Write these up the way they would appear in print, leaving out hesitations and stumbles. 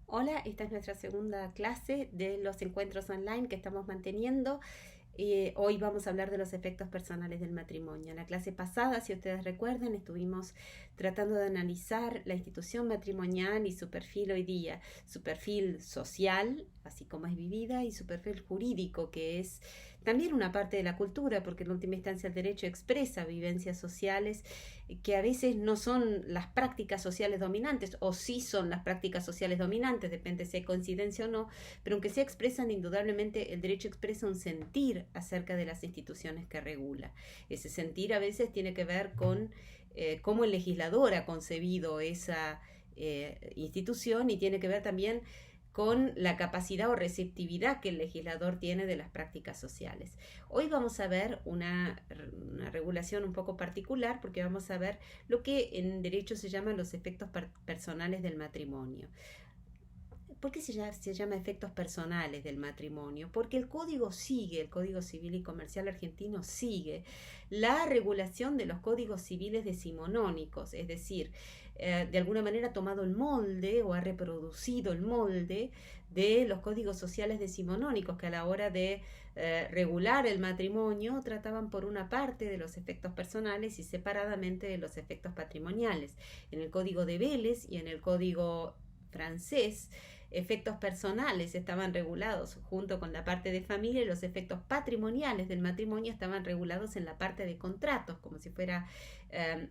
Hola, esta es nuestra segunda clase de los encuentros online que estamos manteniendo. Hoy vamos a hablar de los efectos personales del matrimonio. En la clase pasada, si ustedes recuerdan, estuvimos tratando de analizar la institución matrimonial y su perfil hoy día, su perfil social, así como es vivida, y su perfil jurídico, que es también una parte de la cultura, porque en última instancia el derecho expresa vivencias sociales que a veces no son las prácticas sociales dominantes, o sí son las prácticas sociales dominantes, depende si hay coincidencia o no, pero aunque se expresan, indudablemente el derecho expresa un sentir acerca de las instituciones que regula. Ese sentir a veces tiene que ver con cómo el legislador ha concebido esa institución, y tiene que ver también con la capacidad o receptividad que el legislador tiene de las prácticas sociales. Hoy vamos a ver una regulación un poco particular, porque vamos a ver lo que en derecho se llaman los efectos personales del matrimonio. ¿Por qué se llama efectos personales del matrimonio? Porque el Código Civil y Comercial argentino sigue la regulación de los códigos civiles decimonónicos, es decir, de alguna manera ha tomado el molde o ha reproducido el molde de los códigos sociales decimonónicos, que a la hora de regular el matrimonio trataban por una parte de los efectos personales y separadamente de los efectos patrimoniales. En el Código de Vélez y en el Código francés, efectos personales estaban regulados junto con la parte de familia, y los efectos patrimoniales del matrimonio estaban regulados en la parte de contratos, como si fuera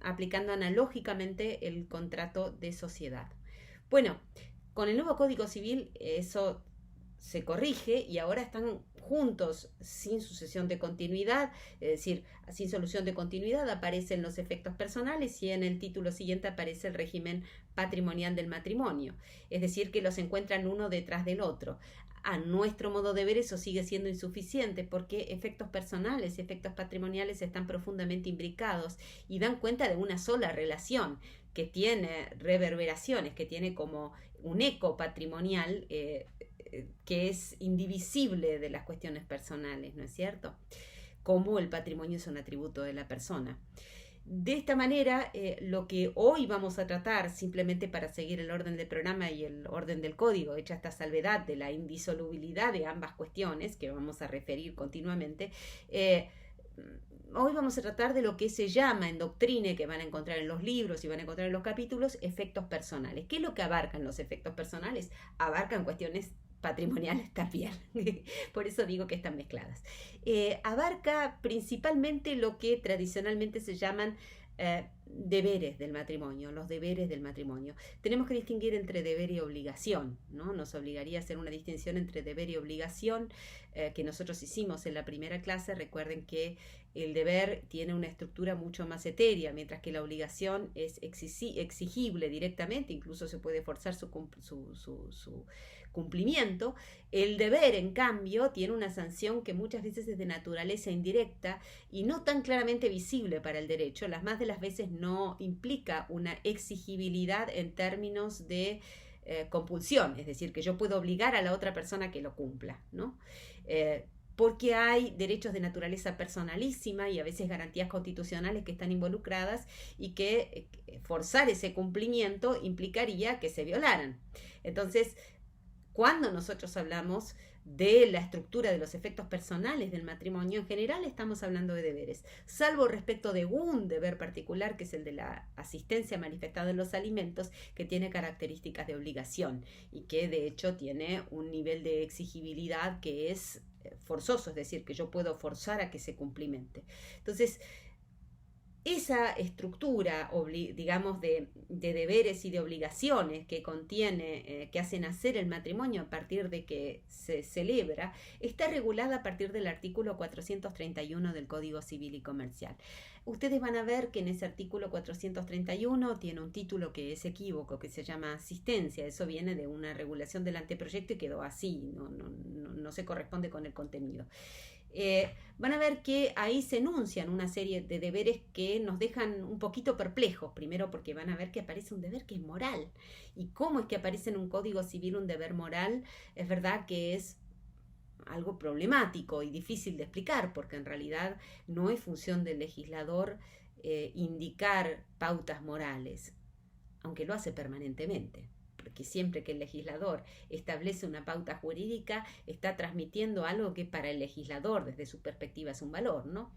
aplicando analógicamente el contrato de sociedad. Bueno, con el nuevo Código Civil eso se corrige y ahora están juntos sin sucesión de continuidad, es decir, sin solución de continuidad aparecen los efectos personales, y en el título siguiente aparece el régimen patrimonial del matrimonio, es decir, que los encuentran uno detrás del otro. A nuestro modo de ver, eso sigue siendo insuficiente, porque efectos personales y efectos patrimoniales están profundamente imbricados y dan cuenta de una sola relación que tiene reverberaciones, que tiene como un eco patrimonial que es indivisible de las cuestiones personales, ¿no es cierto? Como el patrimonio es un atributo de la persona. De esta manera, lo que hoy vamos a tratar, simplemente para seguir el orden del programa y el orden del código, hecha esta salvedad de la indisolubilidad de ambas cuestiones, que vamos a referir continuamente, hoy vamos a tratar de lo que se llama en doctrina, que van a encontrar en los libros y van a encontrar en los capítulos, efectos personales. ¿Qué es lo que abarcan los efectos personales? Abarcan cuestiones patrimoniales también, por eso digo que están mezcladas. Abarca principalmente lo que tradicionalmente se llaman deberes del matrimonio, los deberes del matrimonio. Tenemos que distinguir entre deber y obligación, ¿no? Nos obligaría a hacer una distinción entre deber y obligación, que nosotros hicimos en la primera clase. Recuerden que el deber tiene una estructura mucho más etérea, mientras que la obligación es exigible directamente, incluso se puede forzar su cumplimiento. El deber, en cambio, tiene una sanción que muchas veces es de naturaleza indirecta y no tan claramente visible para el derecho. Las más de las veces no implica una exigibilidad en términos de compulsión, es decir, que yo puedo obligar a la otra persona que lo cumpla, ¿no? Porque hay derechos de naturaleza personalísima y a veces garantías constitucionales que están involucradas, y que forzar ese cumplimiento implicaría que se violaran. Entonces, cuando nosotros hablamos de la estructura de los efectos personales del matrimonio, en general estamos hablando de deberes, salvo respecto de un deber particular, que es el de la asistencia manifestada en los alimentos, que tiene características de obligación y que de hecho tiene un nivel de exigibilidad que es forzoso, es decir, que yo puedo forzar a que se cumplimente. Entonces, esa estructura, digamos, de deberes y de obligaciones que contiene, que hacen hacer el matrimonio a partir de que se celebra, está regulada a partir del artículo 431 del Código Civil y Comercial. Ustedes van a ver que en ese artículo 431 tiene un título que es equívoco, que se llama asistencia. Eso viene de una regulación del anteproyecto y quedó así, no se corresponde con el contenido. Van a ver que ahí se enuncian una serie de deberes que nos dejan un poquito perplejos. Primero, porque van a ver que aparece un deber que es moral. ¿Y cómo es que aparece en un código civil un deber moral? Es verdad que es algo problemático y difícil de explicar, porque en realidad no es función del legislador indicar pautas morales, aunque lo hace permanentemente. porque siempre que el legislador establece una pauta jurídica, está transmitiendo algo que para el legislador, desde su perspectiva, es un valor, ¿no?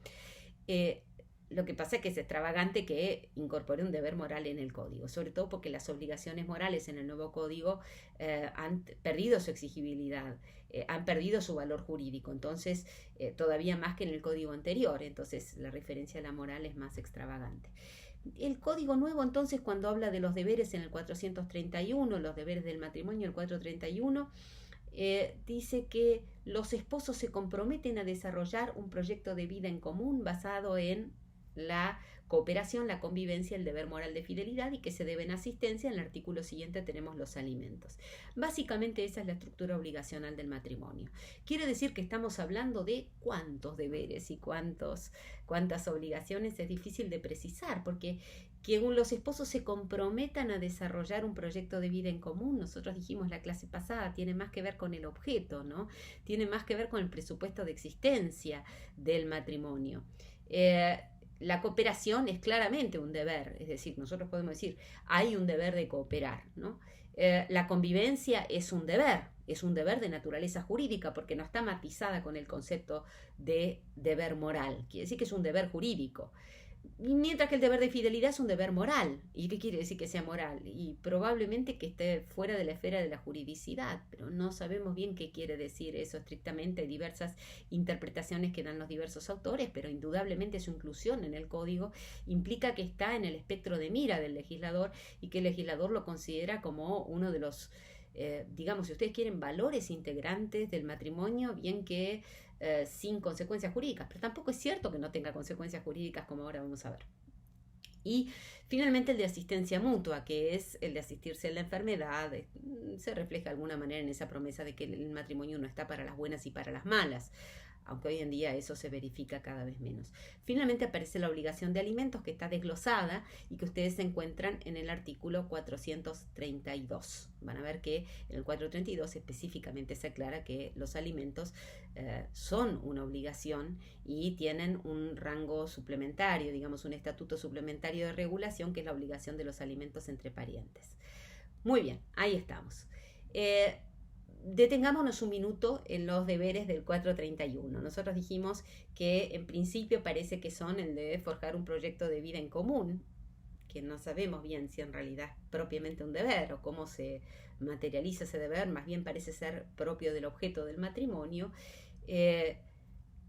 Lo que pasa es que es extravagante que incorpore un deber moral en el código, sobre todo porque las obligaciones morales en el nuevo código han perdido su exigibilidad, han perdido su valor jurídico, entonces todavía más que en el código anterior, entonces la referencia a la moral es más extravagante. El código nuevo, entonces, cuando habla de los deberes en el 431, los deberes del matrimonio, el 431, dice que los esposos se comprometen a desarrollar un proyecto de vida en común basado en la cooperación, la convivencia, el deber moral de fidelidad y que se deben asistencia. En el artículo siguiente tenemos los alimentos. Básicamente esa es la estructura obligacional del matrimonio. Quiere decir que estamos hablando de cuántos deberes y cuántas obligaciones es difícil de precisar, porque que los esposos se comprometan a desarrollar un proyecto de vida en común, nosotros dijimos la clase pasada, tiene más que ver con el objeto, ¿no? Tiene más que ver con el presupuesto de existencia del matrimonio. La cooperación es claramente un deber, es decir, nosotros podemos decir, hay un deber de cooperar, ¿no? La convivencia es un deber de naturaleza jurídica, porque no está matizada con el concepto de deber moral, quiere decir que es un deber jurídico. Mientras que el deber de fidelidad es un deber moral. ¿Y qué quiere decir que sea moral? Y probablemente que esté fuera de la esfera de la juridicidad, pero no sabemos bien qué quiere decir eso estrictamente. Hay diversas interpretaciones que dan los diversos autores, pero indudablemente su inclusión en el código implica que está en el espectro de mira del legislador y que el legislador lo considera como uno de los, digamos, si ustedes quieren, valores integrantes del matrimonio, bien que sin consecuencias jurídicas, pero tampoco es cierto que no tenga consecuencias jurídicas, como ahora vamos a ver. Y finalmente el de asistencia mutua, que es el de asistirse en la enfermedad, se refleja de alguna manera en esa promesa de que el matrimonio no está para las buenas y para las malas, aunque hoy en día eso se verifica cada vez menos. Finalmente aparece la obligación de alimentos, que está desglosada y que ustedes se encuentran en el artículo 432. Van a ver que en el 432 específicamente se aclara que los alimentos son una obligación y tienen un rango suplementario, digamos un estatuto suplementario de regulación, que es la obligación de los alimentos entre parientes. Muy bien, ahí estamos. Detengámonos un minuto en los deberes del 431. Nosotros dijimos que en principio parece que son el de forjar un proyecto de vida en común, que no sabemos bien si en realidad es propiamente un deber o cómo se materializa ese deber, más bien parece ser propio del objeto del matrimonio.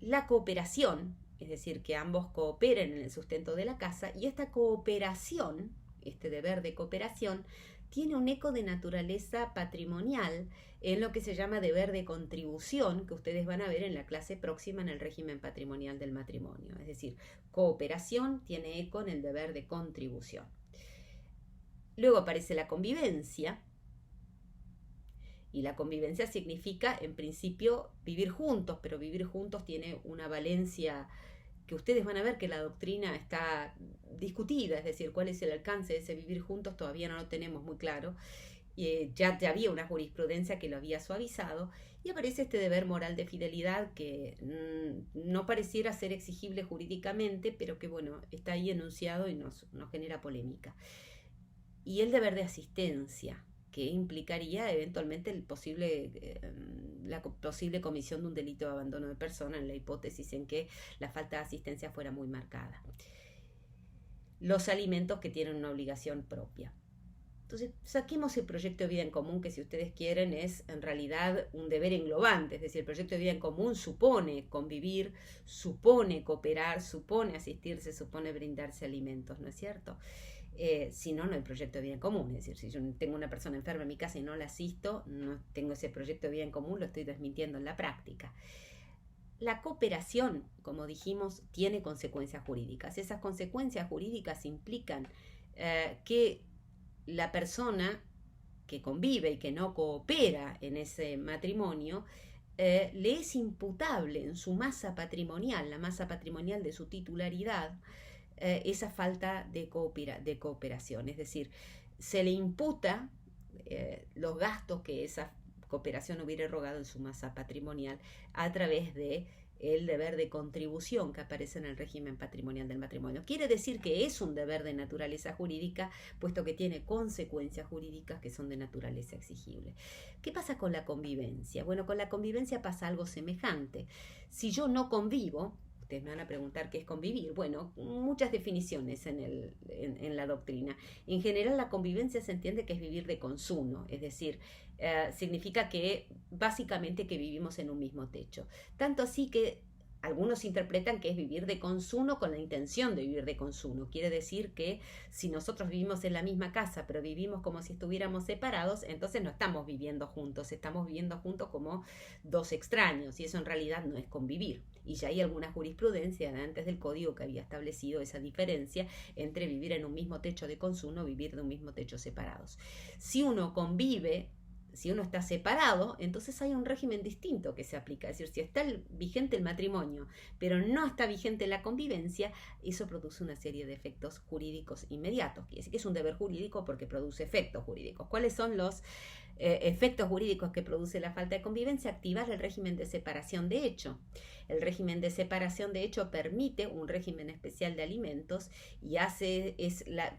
La cooperación, es decir, que ambos cooperen en el sustento de la casa, y esta cooperación, este deber de cooperación, tiene un eco de naturaleza patrimonial en lo que se llama deber de contribución, que ustedes van a ver en la clase próxima en el régimen patrimonial del matrimonio. Es decir, cooperación tiene eco en el deber de contribución. Luego aparece la convivencia, y la convivencia significa, en principio, vivir juntos, pero vivir juntos tiene una valencia que ustedes van a ver que la doctrina está discutida, es decir, cuál es el alcance de ese vivir juntos, todavía no lo tenemos muy claro. Ya había una jurisprudencia que lo había suavizado, y aparece este deber moral de fidelidad que no pareciera ser exigible jurídicamente, pero que bueno, está ahí enunciado y nos genera polémica. Y el deber de asistencia, que implicaría eventualmente la posible comisión de un delito de abandono de persona en la hipótesis en que la falta de asistencia fuera muy marcada. Los alimentos, que tienen una obligación propia. Entonces, saquemos el proyecto de vida en común, que si ustedes quieren es en realidad un deber englobante, es decir, el proyecto de vida en común supone convivir, supone cooperar, supone asistirse, supone brindarse alimentos, ¿no es cierto? Si no, no hay proyecto de vida en común. Es decir, si yo tengo una persona enferma en mi casa y no la asisto, no tengo ese proyecto de vida en común, lo estoy desmintiendo en la práctica. La cooperación, como dijimos, tiene consecuencias jurídicas. Esas consecuencias jurídicas implican que la persona que convive y que no coopera en ese matrimonio le es imputable en su masa patrimonial, la masa patrimonial de su titularidad, esa falta de cooperación. Es decir, se le imputa los gastos que esa cooperación hubiera erogado en su masa patrimonial a través de el deber de contribución que aparece en el régimen patrimonial del matrimonio. Quiere decir que es un deber de naturaleza jurídica, puesto que tiene consecuencias jurídicas que son de naturaleza exigible. ¿Qué pasa con la convivencia? Bueno, con la convivencia pasa algo semejante. Si yo no convivo, ustedes me van a preguntar qué es convivir. Bueno, muchas definiciones en la doctrina. En general, la convivencia se entiende que es vivir de consumo, es decir, significa que básicamente que vivimos en un mismo techo. Tanto así que algunos interpretan que es vivir de consumo con la intención de vivir de consumo. Quiere decir que si nosotros vivimos en la misma casa, pero vivimos como si estuviéramos separados, entonces no estamos viviendo juntos, estamos viviendo juntos como dos extraños, y eso en realidad no es convivir. Y ya hay alguna jurisprudencia de antes del código que había establecido esa diferencia entre vivir en un mismo techo de consumo o vivir de un mismo techo separados. Si uno convive, si uno está separado, entonces hay un régimen distinto que se aplica. Es decir, si está vigente el matrimonio, pero no está vigente la convivencia, eso produce una serie de efectos jurídicos inmediatos. Quiere decir que es un deber jurídico porque produce efectos jurídicos. ¿Cuáles son los efectos jurídicos que produce la falta de convivencia? Activar el régimen de separación de hecho. El régimen de separación de hecho permite un régimen especial de alimentos y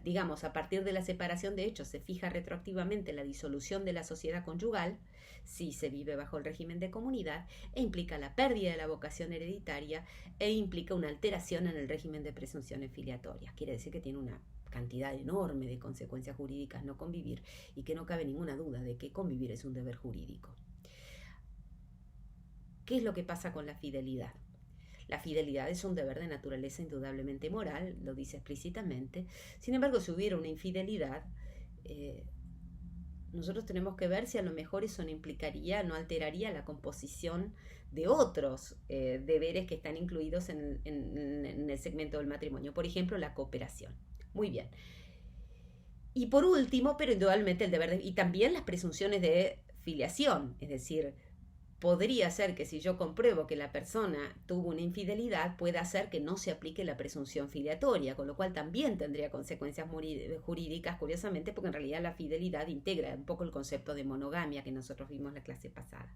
digamos, a partir de la separación de hecho se fija retroactivamente la disolución de la sociedad conyugal si se vive bajo el régimen de comunidad, e implica la pérdida de la vocación hereditaria e implica una alteración en el régimen de presunciones filiatorias. Quiere decir que tiene una cantidad enorme de consecuencias jurídicas no convivir, y que no cabe ninguna duda de que convivir es un deber jurídico. ¿Qué es lo que pasa con la fidelidad? La fidelidad es un deber de naturaleza indudablemente moral, lo dice explícitamente. Sin embargo, si hubiera una infidelidad, nosotros tenemos que ver si a lo mejor eso no alteraría la composición de otros deberes que están incluidos en el segmento del matrimonio. Por ejemplo, la cooperación. Muy bien. Y por último, pero indudablemente y también las presunciones de filiación, es decir, podría ser que si yo compruebo que la persona tuvo una infidelidad, pueda hacer que no se aplique la presunción filiatoria, con lo cual también tendría consecuencias jurídicas, curiosamente, porque en realidad la fidelidad integra un poco el concepto de monogamia que nosotros vimos en la clase pasada.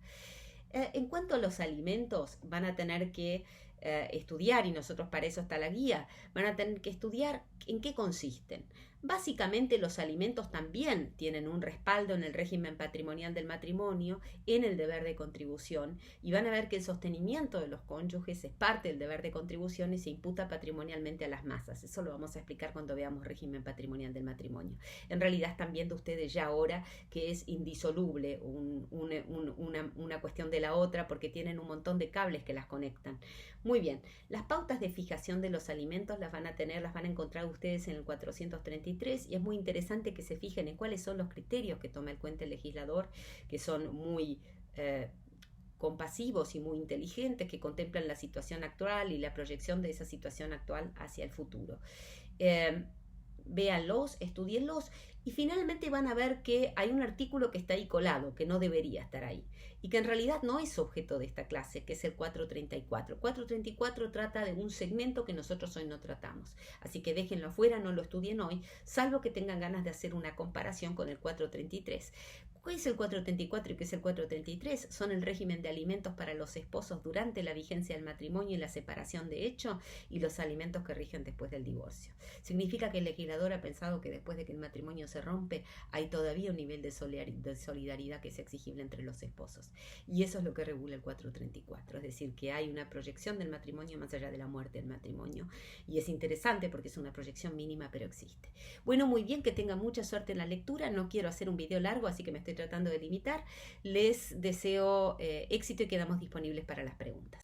En cuanto a los alimentos, van a tener que estudiar, y nosotros para eso está la guía, van a tener que estudiar en qué consisten. Básicamente los alimentos también tienen un respaldo en el régimen patrimonial del matrimonio, en el deber de contribución, y van a ver que el sostenimiento de los cónyuges es parte del deber de contribución y se imputa patrimonialmente a las masas. Eso lo vamos a explicar cuando veamos régimen patrimonial del matrimonio. En realidad están viendo ustedes ya ahora que es indisoluble una cuestión de la otra, porque tienen un montón de cables que las conectan. Muy bien, las pautas de fijación de los alimentos las van a encontrar ustedes en el 433, y es muy interesante que se fijen en cuáles son los criterios que toma en cuenta el legislador, que son muy compasivos y muy inteligentes, que contemplan la situación actual y la proyección de esa situación actual hacia el futuro. Véanlos, estudienlos, y finalmente van a ver que hay un artículo que está ahí colado, que no debería estar ahí, y que en realidad no es objeto de esta clase, que es el 434. 434 trata de un segmento que nosotros hoy no tratamos, así que déjenlo afuera, no lo estudien hoy, salvo que tengan ganas de hacer una comparación con el 433. ¿Qué es el 434 y qué es el 433? Son el régimen de alimentos para los esposos durante la vigencia del matrimonio y la separación de hecho, y los alimentos que rigen después del divorcio. Significa que el legislador ha pensado que después de que el matrimonio se rompe, hay todavía un nivel de solidaridad que es exigible entre los esposos. Y eso es lo que regula el 434, es decir, que hay una proyección del matrimonio más allá de la muerte del matrimonio. Y es interesante porque es una proyección mínima, pero existe. Bueno, muy bien, que tengan mucha suerte en la lectura. No quiero hacer un video largo, así que me estoy tratando de limitar. Les deseo éxito y quedamos disponibles para las preguntas.